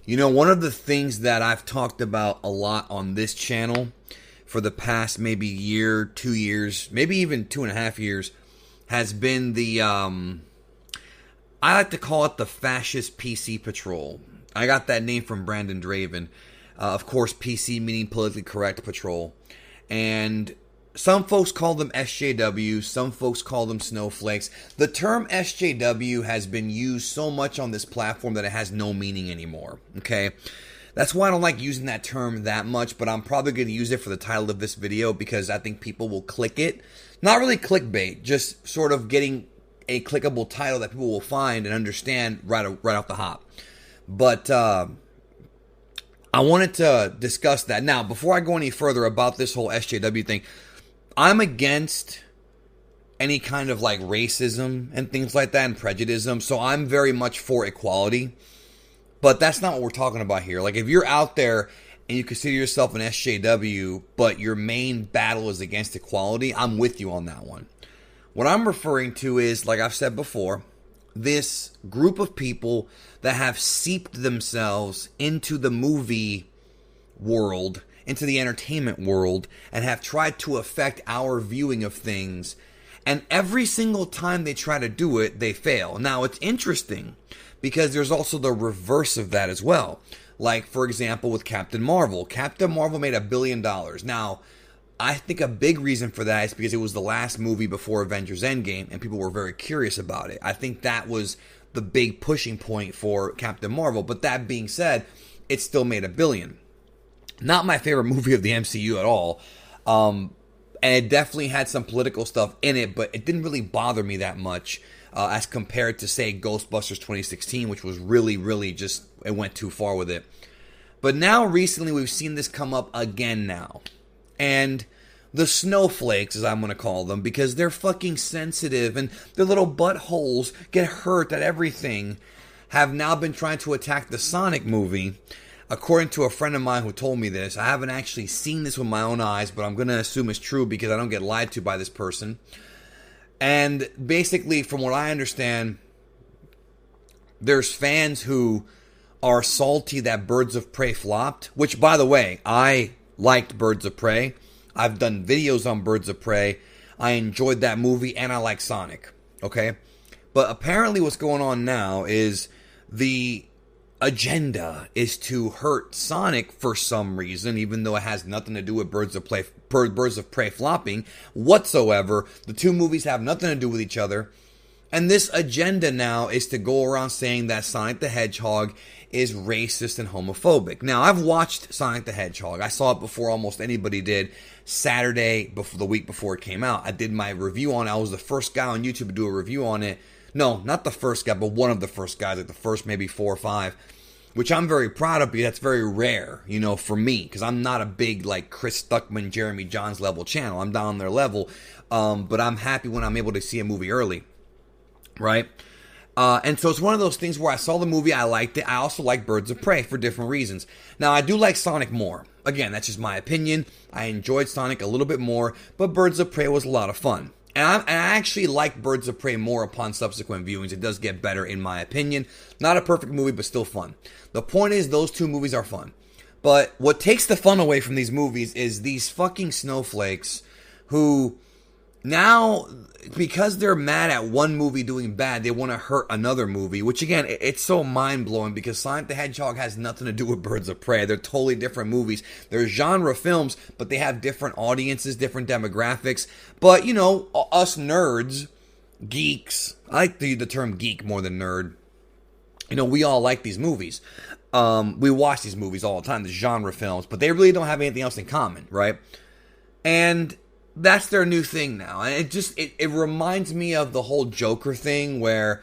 You know, one of the things that I've talked about a lot on this channel for the past maybe year, 2 years, maybe even 2.5 years, has been I like to call it the fascist PC patrol. I got that name from Brandon Draven. Of course, PC meaning politically correct patrol. And some folks call them SJW, some folks call them snowflakes. The term SJW has been used so much on this platform that it has no meaning anymore, okay? That's why I don't like using that term that much, but I'm probably going to use it for the title of this video because I think people will click it. Not really clickbait, just sort of getting a clickable title that people will find and understand right off the hop. But I wanted to discuss that. Now, before I go any further about this whole SJW thing, I'm against any kind of like racism and things like that and prejudice. So I'm very much for equality. But that's not what we're talking about here. Like if you're out there and you consider yourself an SJW, but your main battle is against equality, I'm with you on that one. What I'm referring to is, like I've said before, this group of people that have seeped themselves into the movie world, into the entertainment world, and have tried to affect our viewing of things. And every single time they try to do it, they fail. Now, it's interesting because there's also the reverse of that as well. Like, for example, with Captain Marvel. Captain Marvel made $1 billion. Now, I think a big reason for that is because it was the last movie before Avengers Endgame, and people were very curious about it. I think that was the big pushing point for Captain Marvel. But that being said, it still made $1 billion. Not my favorite movie of the MCU at all. And it definitely had some political stuff in it, but it didn't really bother me that much as compared to, say, Ghostbusters 2016, which was really, really just, it went too far with it. But now, recently, we've seen this come up again now. And the snowflakes, as I'm going to call them, because they're fucking sensitive and their little buttholes get hurt at everything, have now been trying to attack the Sonic movie. According to a friend of mine who told me this, I haven't actually seen this with my own eyes, but I'm going to assume it's true because I don't get lied to by this person. And basically, from what I understand, there's fans who are salty that Birds of Prey flopped, which, by the way, I liked Birds of Prey. I've done videos on Birds of Prey. I enjoyed that movie, and I like Sonic, okay? But apparently what's going on now is the agenda is to hurt Sonic for some reason, even though it has nothing to do with Birds of Prey flopping whatsoever. The two movies have nothing to do with each other. And this agenda now is to go around saying that Sonic the Hedgehog is racist and homophobic. Now, I've watched Sonic the Hedgehog. I saw it before almost anybody did. Saturday, before the week before it came out. I did my review on it. I was the first guy on YouTube to do a review on it. No, not the first guy, but one of the first guys, like the first maybe 4 or 5, which I'm very proud of because that's very rare, you know, for me, because I'm not a big, like, Chris Stuckman, Jeremy Johns level channel. I'm down their level, but I'm happy when I'm able to see a movie early, right? And so it's one of those things where I saw the movie, I liked it. I also like Birds of Prey for different reasons. Now, I do like Sonic more. Again, that's just my opinion. I enjoyed Sonic a little bit more, but Birds of Prey was a lot of fun. And I actually like Birds of Prey more upon subsequent viewings. It does get better, in my opinion. Not a perfect movie, but still fun. The point is, those two movies are fun. But what takes the fun away from these movies is these fucking snowflakes who now, because they're mad at one movie doing bad, they want to hurt another movie, which again, it's so mind-blowing because Sonic the Hedgehog has nothing to do with Birds of Prey. They're totally different movies. They're genre films, but they have different audiences, different demographics. But, you know, us nerds, geeks, I like the term geek more than nerd. You know, we all like these movies. We watch these movies all the time, the genre films, but they really don't have anything else in common, right? And that's their new thing now. And it reminds me of the whole Joker thing where,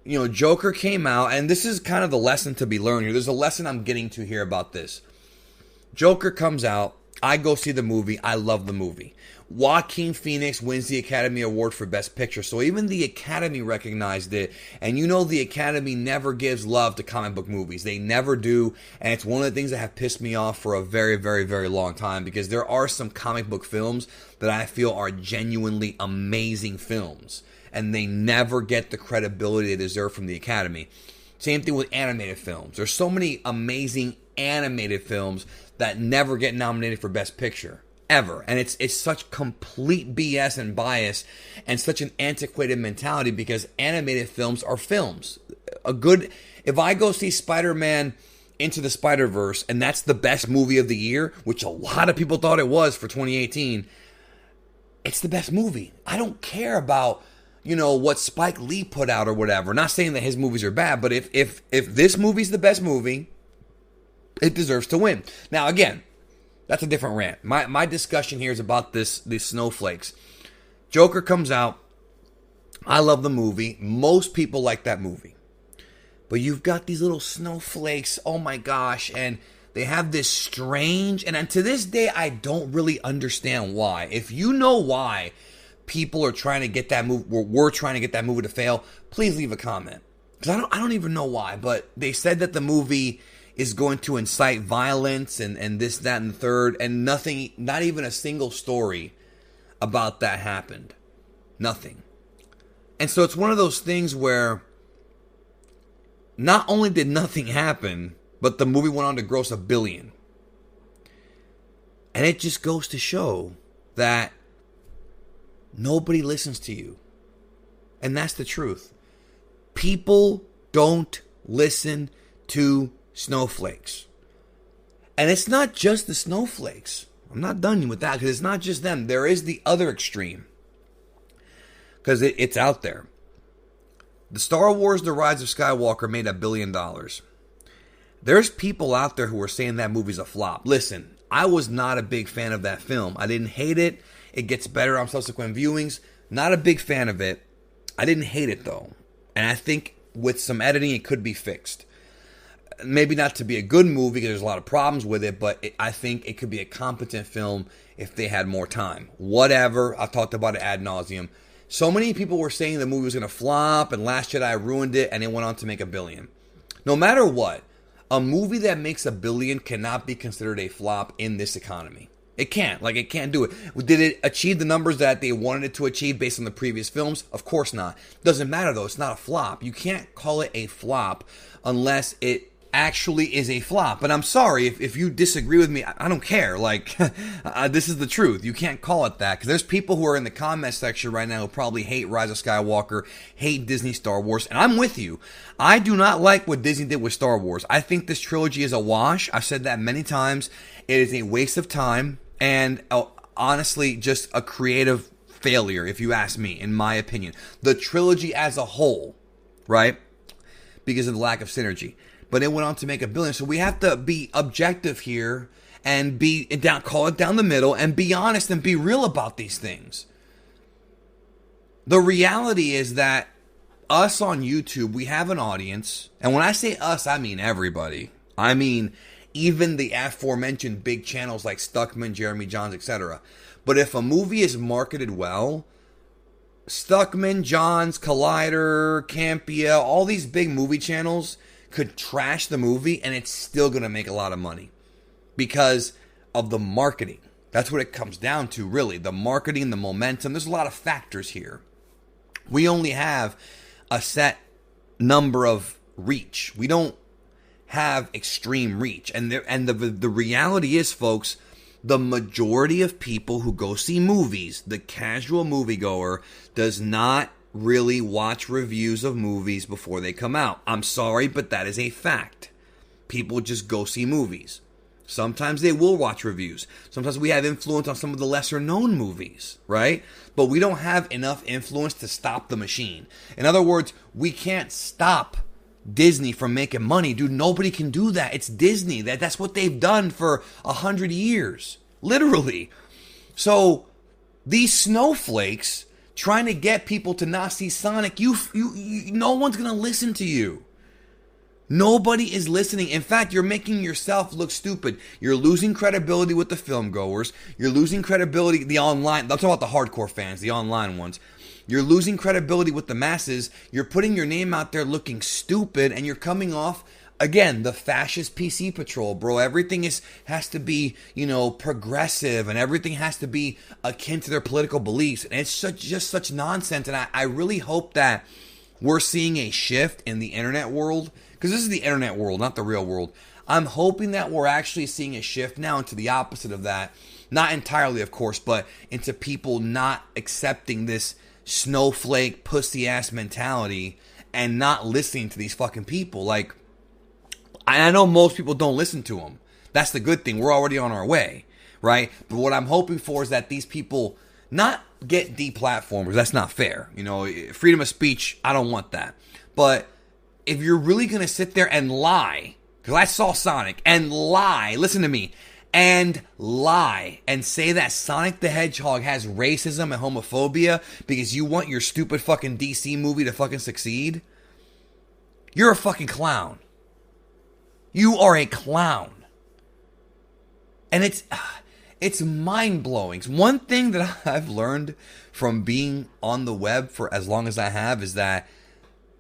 you know, Joker came out, and this is kind of the lesson to be learned here. There's a lesson I'm getting to here about this. Joker comes out. I go see the movie. I love the movie. Joaquin Phoenix wins the Academy Award for Best Picture. So even the Academy recognized it. And you know the Academy never gives love to comic book movies. They never do. And it's one of the things that have pissed me off for a very, very, very long time. Because there are some comic book films that I feel are genuinely amazing films. And they never get the credibility they deserve from the Academy. Same thing with animated films. There's so many amazing animated films that never get nominated for Best Picture. Ever. And it's such complete BS and bias and such an antiquated mentality because animated films are films. If I go see Spider-Man Into the Spider-Verse and that's the best movie of the year, which a lot of people thought it was for 2018, it's the best movie. I don't care about, what Spike Lee put out or whatever. Not saying that his movies are bad, but if this movie's the best movie, it deserves to win. Now, again, that's a different rant. My discussion here is about these snowflakes. Joker comes out. I love the movie. Most people like that movie. But you've got these little snowflakes. Oh my gosh. And they have this strange... And to this day, I don't really understand why. If you know why people are trying to get that movie... We're trying to get that movie to fail, please leave a comment. Because I don't even know why. But they said that the movie is going to incite violence and this, that, and the third. And nothing, not even a single story about that happened. Nothing. And so it's one of those things where not only did nothing happen, but the movie went on to gross $1 billion. And it just goes to show that nobody listens to you. And that's the truth. People don't listen to snowflakes. And it's not just the snowflakes. I'm not done with that because it's not just them. There is the other extreme. Because it's out there. The Star Wars The Rise of Skywalker made $1 billion. There's people out there who are saying that movie's a flop. Listen, I was not a big fan of that film. I didn't hate it. It gets better on subsequent viewings. Not a big fan of it. I didn't hate it though. And I think with some editing it could be fixed. Maybe not to be a good movie because there's a lot of problems with it, but I think it could be a competent film if they had more time. Whatever. I've talked about it ad nauseum. So many people were saying the movie was going to flop and Last Jedi ruined it and it went on to make $1 billion. No matter what, a movie that makes $1 billion cannot be considered a flop in this economy. It can't. It can't do it. Did it achieve the numbers that they wanted it to achieve based on the previous films? Of course not. Doesn't matter though. It's not a flop. You can't call it a flop unless it actually is a flop. And I'm sorry if you disagree with me. I don't care. This is the truth. You can't call it that because there's people who are in the comment section right now who probably hate Rise of Skywalker, hate Disney Star Wars, and I'm with you. I do not like what Disney did with Star Wars. I think this trilogy is a wash. I've said that many times. It is a waste of time and honestly just a creative failure, if you ask me, in my opinion. The trilogy as a whole, right? Because of the lack of synergy. But it went on to make $1 billion. So we have to be objective here and call it down the middle and be honest and be real about these things. The reality is that us on YouTube, we have an audience. And when I say us, I mean everybody. I mean even the aforementioned big channels like Stuckman, Jeremy Johns, etc. But if a movie is marketed well, Stuckman, Johns, Collider, Campia, all these big movie channels could trash the movie and it's still going to make a lot of money because of the marketing. That's what it comes down to, really. The marketing, the momentum. There's a lot of factors here. We only have a set number of reach. We don't have extreme reach. And the reality is, folks, the majority of people who go see movies, the casual moviegoer, does not really watch reviews of movies before they come out. I'm sorry, but that is a fact. People just go see movies. Sometimes they will watch reviews. Sometimes we have influence on some of the lesser known movies, right? But we don't have enough influence to stop the machine. In other words, we can't stop Disney from making money. Dude, nobody can do that. It's Disney. That's what they've done for 100 years. Literally. So these snowflakes trying to get people to not see Sonic, no one's going to listen to you. Nobody is listening. In fact, you're making yourself look stupid. You're losing credibility with the film goers. You're losing credibility, the online, I'm talking about the hardcore fans, the online ones. You're losing credibility with the masses. You're putting your name out there looking stupid, and you're coming off, again, the fascist PC patrol, bro. Everything has to be, progressive, and everything has to be akin to their political beliefs. And it's just such nonsense. And I really hope that we're seeing a shift in the internet world, because this is the internet world, not the real world. I'm hoping that we're actually seeing a shift now into the opposite of that. Not entirely, of course, but into people not accepting this snowflake, pussy-ass mentality and not listening to these fucking people. Like, I know most people don't listen to them. That's the good thing. We're already on our way, right? But what I'm hoping for is that these people not get deplatformed. That's not fair. You know, freedom of speech, I don't want that. But if you're really going to sit there and lie, because I saw Sonic, and lie, listen to me, and lie and say that Sonic the Hedgehog has racism and homophobia because you want your stupid fucking DC movie to fucking succeed, you're a fucking clown. You are a clown. And it's mind-blowing. One thing that I've learned from being on the web for as long as I have is that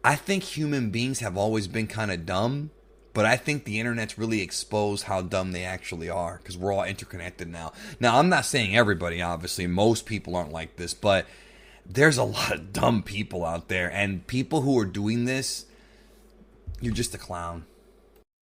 I think human beings have always been kind of dumb, but I think the internet's really exposed how dumb they actually are because we're all interconnected now. Now, I'm not saying everybody, obviously. Most people aren't like this, but there's a lot of dumb people out there, and people who are doing this, you're just a clown.